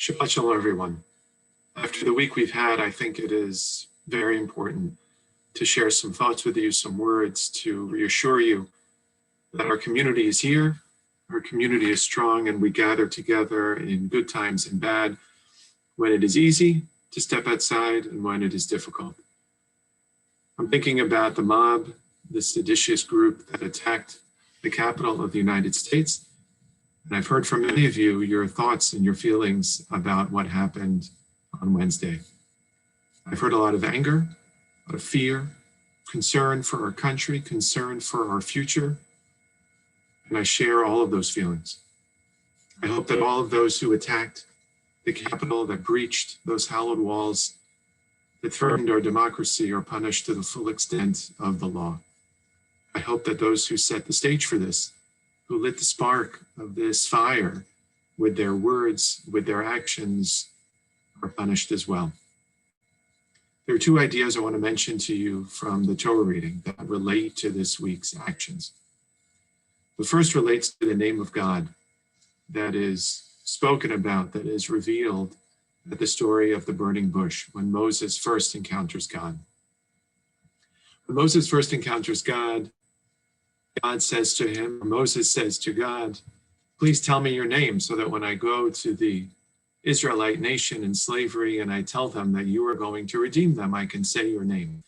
Shabbat Shalom, everyone. After the week we've had, I think it is very important to share some thoughts with you, some words to reassure you that our community is here, our community is strong, and we gather together in good times and bad, when it is easy to step outside and when it is difficult. I'm thinking about the mob, the seditious group that attacked the capital of the United States. And I've heard from many of you your thoughts and your feelings about what happened on Wednesday. I've heard a lot of anger, a lot of fear, concern for our country, concern for our future, and I share all of those feelings. I hope that all of those who attacked the Capitol, that breached those hallowed walls, that threatened our democracy, are punished to the full extent of the law. I hope that those who set the stage for this, who lit the spark of this fire with their words, with their actions, are punished as well. There are two ideas I want to mention to you from the Torah reading that relate to this week's actions. The first relates to the name of God that is spoken about, that is revealed at the story of the burning bush, when Moses first encounters God. When Moses first encounters God, God says to him, or Moses says to God, please tell me your name so that when I go to the Israelite nation in slavery and I tell them that you are going to redeem them, I can say your name.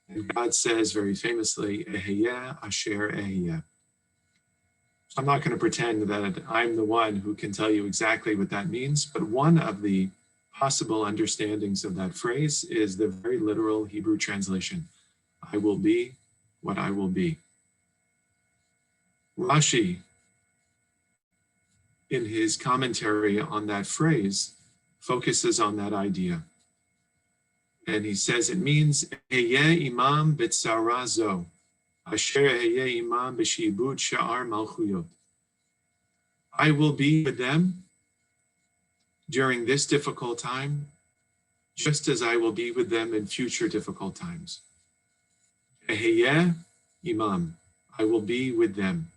And God says very famously, Eheyeh Asher Eheyeh. I'm not going to pretend that I'm the one who can tell you exactly what that means, but one of the possible understandings of that phrase is the very literal Hebrew translation, I will be what I will be. Rashi, in his commentary on that phrase, focuses on that idea. And he says it means, Eheyeh imam b'tzara zo, asher eheyeh imam b'shibud sha'ar malchuyot. I will be with them during this difficult time, just as I will be with them in future difficult times. Eheyeh imam, I will be with them.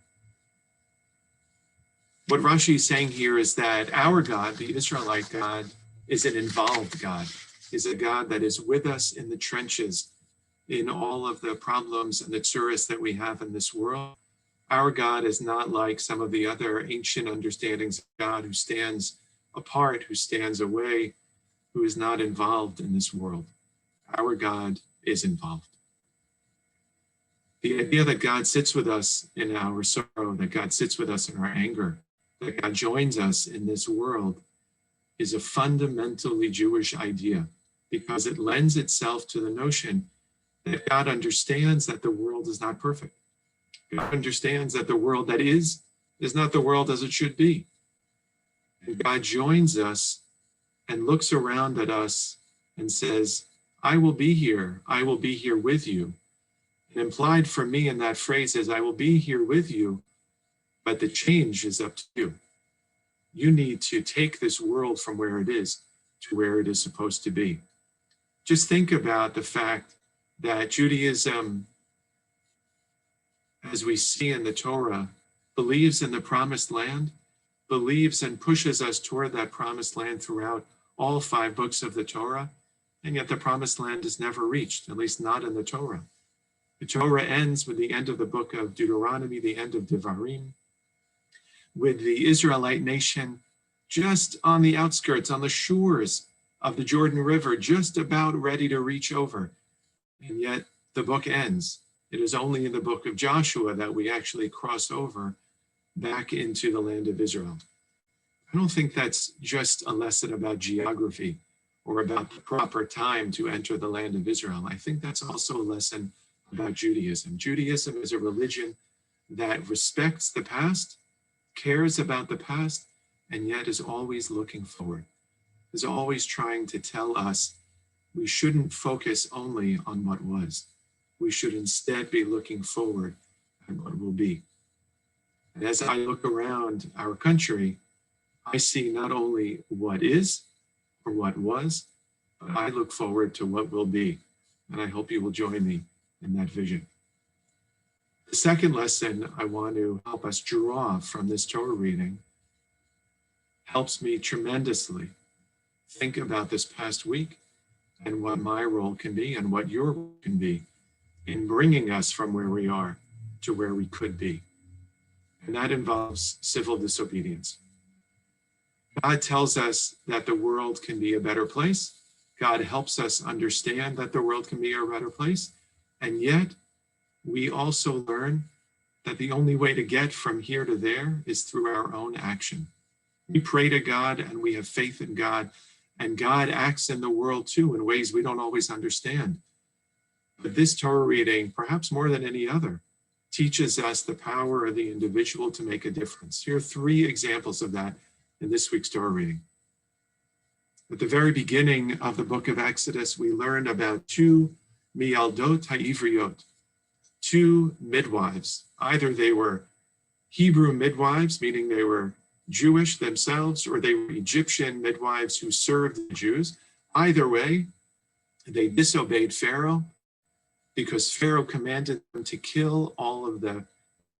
What Rashi is saying here is that our God, the Israelite God, is an involved God, is a God that is with us in the trenches, in all of the problems and the tsuras that we have in this world. Our God is not like some of the other ancient understandings of God who stands apart, who stands away, who is not involved in this world. Our God is involved. The idea that God sits with us in our sorrow, that God sits with us in our anger, that God joins us in this world is a fundamentally Jewish idea because it lends itself to the notion that God understands that the world is not perfect. God understands that the world that is not the world as it should be. And God joins us and looks around at us and says, I will be here with you. And implied for me in that phrase is, I will be here with you, but the change is up to you. You need to take this world from where it is to where it is supposed to be. Just think about the fact that Judaism, as we see in the Torah, believes in the promised land, believes and pushes us toward that promised land throughout all 5 books of the Torah, and yet the promised land is never reached, at least not in the Torah. The Torah ends with the end of the book of Deuteronomy, the end of Dvarim, with the Israelite nation just on the outskirts, on the shores of the Jordan River, just about ready to reach over. And yet the book ends. It is only in the book of Joshua that we actually cross over back into the land of Israel. I don't think that's just a lesson about geography or about the proper time to enter the land of Israel. I think that's also a lesson about Judaism. Judaism is a religion that respects the past, cares about the past, and yet is always looking forward, is always trying to tell us we shouldn't focus only on what was. We should instead be looking forward at what will be. And as I look around our country, I see not only what is or what was, but I look forward to what will be. And I hope you will join me in that vision. The second lesson I want to help us draw from this Torah reading helps me tremendously think about this past week and what my role can be and what your role can be in bringing us from where we are to where we could be. And that involves civil disobedience. God tells us that the world can be a better place. God helps us understand that the world can be a better place. And yet, we also learn that the only way to get from here to there is through our own action. We pray to God and we have faith in God, and God acts in the world too in ways we don't always understand. But this Torah reading, perhaps more than any other, teaches us the power of the individual to make a difference. Here are 3 examples of that in this week's Torah reading. At the very beginning of the book of Exodus, we learned about 2 miyaldot ha'ivriot, 2 midwives. Either they were Hebrew midwives, meaning they were Jewish themselves, or they were Egyptian midwives who served the Jews. Either way, they disobeyed Pharaoh because Pharaoh commanded them to kill all of the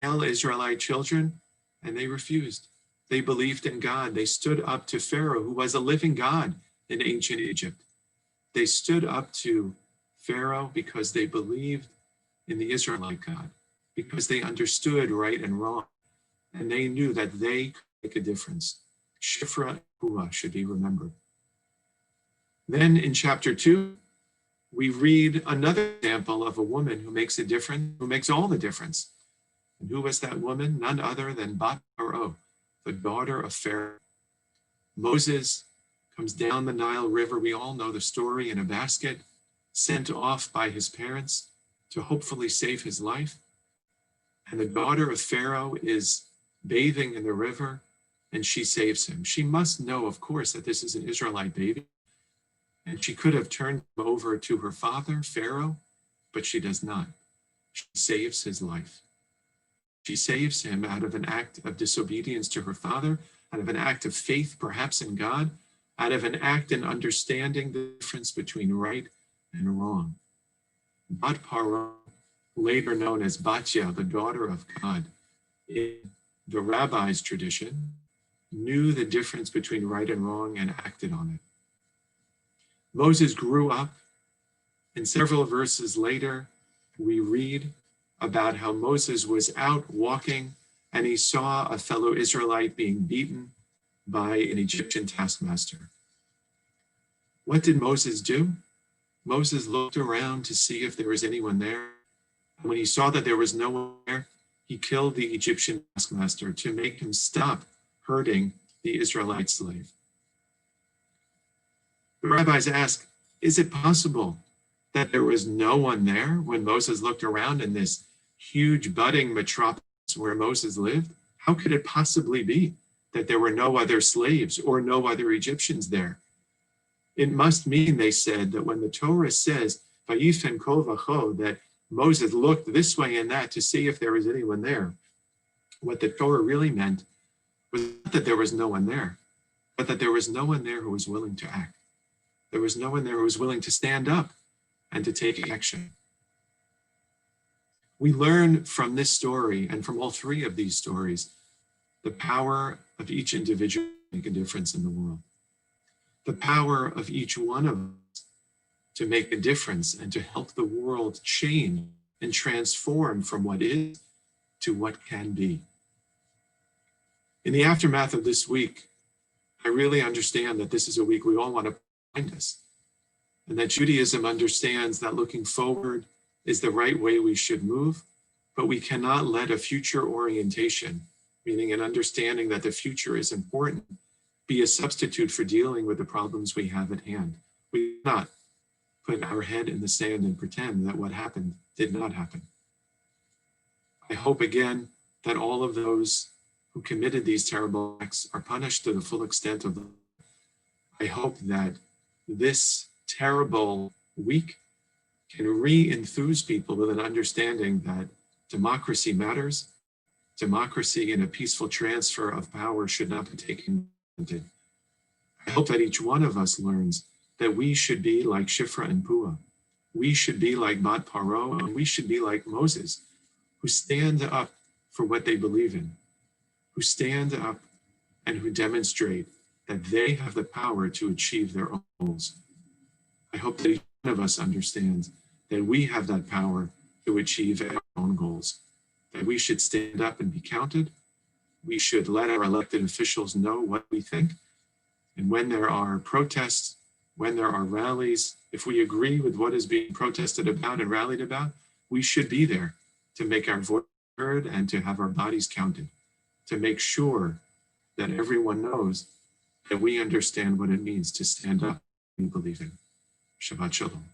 male Israelite children, and they refused. They believed in God. They stood up to Pharaoh, who was a living God in ancient Egypt. They stood up to Pharaoh because they believed in the Israelite God, because they understood right and wrong, and they knew that they could make a difference. Shifra and Puah should be remembered. Then in chapter 2, we read another example of a woman who makes a difference, who makes all the difference. And who was that woman? None other than Bat Paro, the daughter of Pharaoh. Moses comes down the Nile River. We all know the story, in a basket, sent off by his parents to hopefully save his life. And the daughter of Pharaoh is bathing in the river, and she saves him. She must know, of course, that this is an Israelite baby. And she could have turned him over to her father, Pharaoh, but she does not. She saves his life. She saves him out of an act of disobedience to her father, out of an act of faith, perhaps in God, out of an act in understanding the difference between right and wrong. Bat Paro, later known as Batya, the daughter of God, in the rabbi's tradition, knew the difference between right and wrong and acted on it. Moses grew up, and several verses later, we read about how Moses was out walking and he saw a fellow Israelite being beaten by an Egyptian taskmaster. What did Moses do? Moses looked around to see if there was anyone there. And when he saw that there was no one there, he killed the Egyptian taskmaster to make him stop hurting the Israelite slave. The rabbis ask, is it possible that there was no one there when Moses looked around in this huge budding metropolis where Moses lived? How could it possibly be that there were no other slaves or no other Egyptians there? It must mean, they said, that when the Torah says, Vayifen kol vacho, that Moses looked this way and that to see if there was anyone there, what the Torah really meant was not that there was no one there, but that there was no one there who was willing to act. There was no one there who was willing to stand up and to take action. We learn from this story and from all 3 of these stories the power of each individual to make a difference in the world. The power of each one of us to make a difference and to help the world change and transform from what is to what can be. In the aftermath of this week, I really understand that this is a week we all want to behind us, and that Judaism understands that looking forward is the right way we should move, but we cannot let a future orientation, meaning an understanding that the future is important, be a substitute for dealing with the problems we have at hand. We cannot put our head in the sand and pretend that what happened did not happen. I hope again that all of those who committed these terrible acts are punished to the full extent of them. I hope that this terrible week can re-enthuse people with an understanding that democracy matters. Democracy and a peaceful transfer of power should not be taken for granted. I hope that each one of us learns that we should be like Shifra and Puah. We should be like Bat Paro, and we should be like Moses, who stand up for what they believe in, who stand up and who demonstrate that they have the power to achieve their own goals. I hope that each one of us understands that we have that power to achieve our own goals, that we should stand up and be counted. We should let our elected officials know what we think. And when there are protests, when there are rallies, if we agree with what is being protested about and rallied about, we should be there to make our voice heard and to have our bodies counted, to make sure that everyone knows that we understand what it means to stand up and believe in. Shabbat Shalom.